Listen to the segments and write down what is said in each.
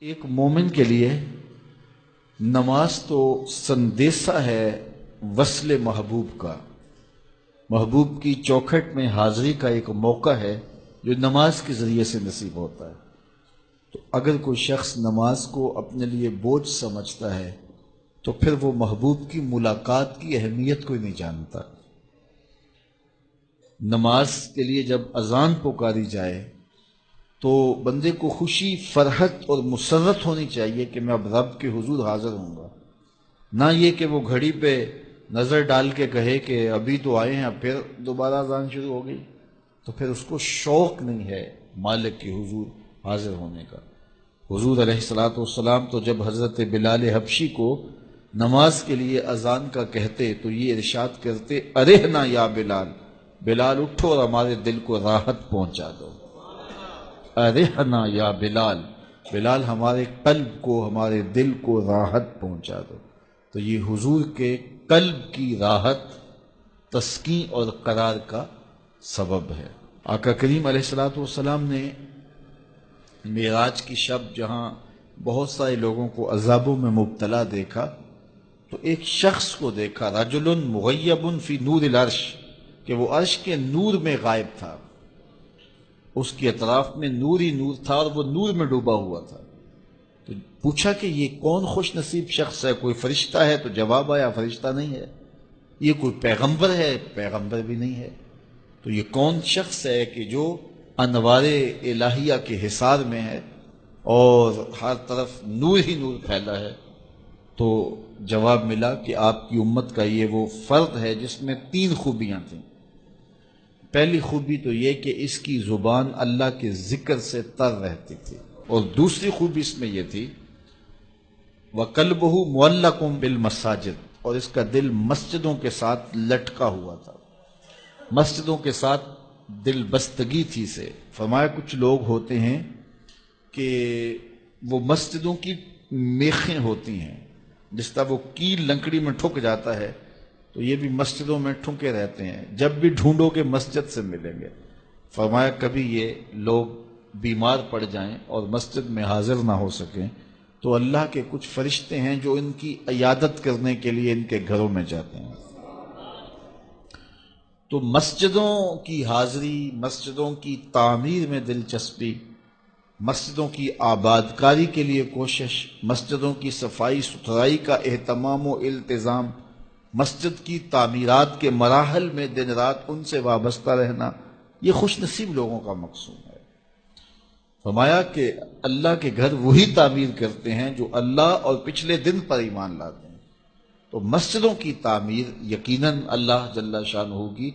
ایک مومن کے لیے نماز تو سندیسہ ہے وصل محبوب کا، محبوب کی چوکھٹ میں حاضری کا ایک موقع ہے جو نماز کے ذریعے سے نصیب ہوتا ہے۔ تو اگر کوئی شخص نماز کو اپنے لیے بوجھ سمجھتا ہے تو پھر وہ محبوب کی ملاقات کی اہمیت کو ہی نہیں جانتا۔ نماز کے لیے جب اذان پکاری جائے تو بندے کو خوشی، فرحت اور مسرت ہونی چاہیے کہ میں اب رب کے حضور حاضر ہوں گا، نہ یہ کہ وہ گھڑی پہ نظر ڈال کے کہے کہ ابھی تو آئے ہیں اب پھر دوبارہ اذان شروع ہو گئی، تو پھر اس کو شوق نہیں ہے مالک کے حضور حاضر ہونے کا۔ حضور علیہ الصلوۃ والسلام تو جب حضرت بلال حبشی کو نماز کے لیے اذان کا کہتے تو یہ ارشاد کرتے، ارحنا یا بلال، بلال اٹھو اور ہمارے دل کو راحت پہنچا دو۔ ارحنا یا بلال، بلال ہمارے قلب کو، ہمارے دل کو راحت پہنچا دو۔ تو یہ حضور کے قلب کی راحت، تسکین اور قرار کا سبب ہے۔ آقا کریم علیہ الصلوۃ والسلام نے معراج کی شب جہاں بہت سارے لوگوں کو عذابوں میں مبتلا دیکھا تو ایک شخص کو دیکھا، رجل مغیب فی نور العرش، کہ وہ عرش کے نور میں غائب تھا، اس کے اطراف میں نور ہی نور تھا اور وہ نور میں ڈوبا ہوا تھا۔ تو پوچھا کہ یہ کون خوش نصیب شخص ہے؟ کوئی فرشتہ ہے؟ تو جواب آیا فرشتہ نہیں ہے۔ یہ کوئی پیغمبر ہے؟ پیغمبر بھی نہیں ہے۔ تو یہ کون شخص ہے کہ جو انوار الہیہ کے حصار میں ہے اور ہر طرف نور ہی نور پھیلا ہے؟ تو جواب ملا کہ آپ کی امت کا یہ وہ فرد ہے جس میں 3 خوبیاں تھیں۔ پہلی خوبی تو یہ کہ اس کی زبان اللہ کے ذکر سے تر رہتی تھی، اور دوسری خوبی اس میں یہ تھی وَقَلْبُهُ مُعَلَّقٌ بِالْمَسَاجِدِ، اور اس کا دل مسجدوں کے ساتھ لٹکا ہوا تھا، مسجدوں کے ساتھ دل بستگی تھی سے۔ فرمایا کچھ لوگ ہوتے ہیں کہ وہ مسجدوں کی میخیں ہوتی ہیں، جس طرح وہ کیل لکڑی میں ٹھک جاتا ہے تو یہ بھی مسجدوں میں ٹھکے رہتے ہیں، جب بھی ڈھونڈو گے مسجد سے ملیں گے۔ فرمایا کبھی یہ لوگ بیمار پڑ جائیں اور مسجد میں حاضر نہ ہو سکیں تو اللہ کے کچھ فرشتے ہیں جو ان کی عیادت کرنے کے لیے ان کے گھروں میں جاتے ہیں۔ تو مسجدوں کی حاضری، مسجدوں کی تعمیر میں دلچسپی، مسجدوں کی آباد کاری کے لیے کوشش، مسجدوں کی صفائی ستھرائی کا اہتمام و التزام، مسجد کی تعمیرات کے مراحل میں دن رات ان سے وابستہ رہنا، یہ خوش نصیب لوگوں کا مقصود ہے۔ فرمایا کہ اللہ کے گھر وہی تعمیر کرتے ہیں جو اللہ اور پچھلے دن پر ایمان لاتے ہیں۔ تو مسجدوں کی تعمیر یقیناً اللہ جل شانہ کی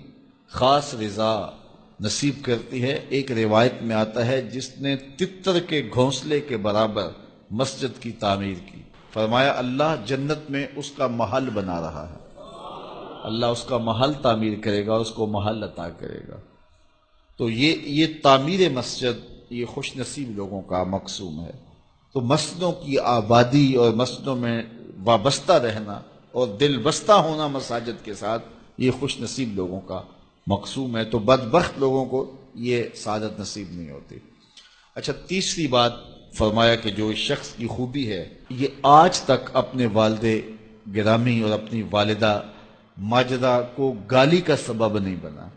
خاص رضا نصیب کرتی ہے۔ ایک روایت میں آتا ہے جس نے تتر کے گھونسلے کے برابر مسجد کی تعمیر کی، فرمایا اللہ جنت میں اس کا محل بنا رہا ہے، اللہ اس کا محل تعمیر کرے گا، اس کو محل عطا کرے گا۔ تو یہ تعمیر مسجد یہ خوش نصیب لوگوں کا مقصود ہے۔ تو مسجدوں کی آبادی اور مسجدوں میں وابستہ رہنا اور دل بستہ ہونا مساجد کے ساتھ، یہ خوش نصیب لوگوں کا مقصود ہے۔ تو بدبخت لوگوں کو یہ سعادت نصیب نہیں ہوتی۔ اچھا، تیسری بات فرمایا کہ جو اس شخص کی خوبی ہے یہ آج تک اپنے والد گرامی اور اپنی والدہ ماجدہ کو گالی کا سبب نہیں بنا،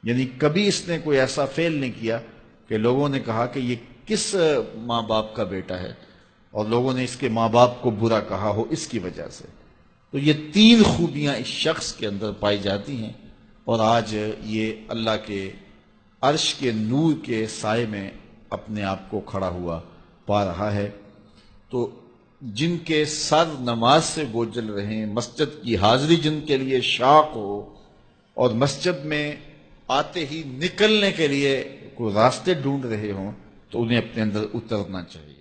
یعنی کبھی اس نے کوئی ایسا فعل نہیں کیا کہ لوگوں نے کہا کہ یہ کس ماں باپ کا بیٹا ہے اور لوگوں نے اس کے ماں باپ کو برا کہا ہو اس کی وجہ سے۔ تو یہ 3 خوبیاں اس شخص کے اندر پائی جاتی ہیں، اور آج یہ اللہ کے عرش کے نور کے سائے میں اپنے آپ کو کھڑا ہوا پا رہا ہے۔ تو جن کے سر نماز سے بوجھل رہیں، مسجد کی حاضری جن کے لیے شوق ہو اور مسجد میں آتے ہی نکلنے کے لیے کوئی راستے ڈھونڈ رہے ہوں، تو انہیں اپنے اندر اترنا چاہیے۔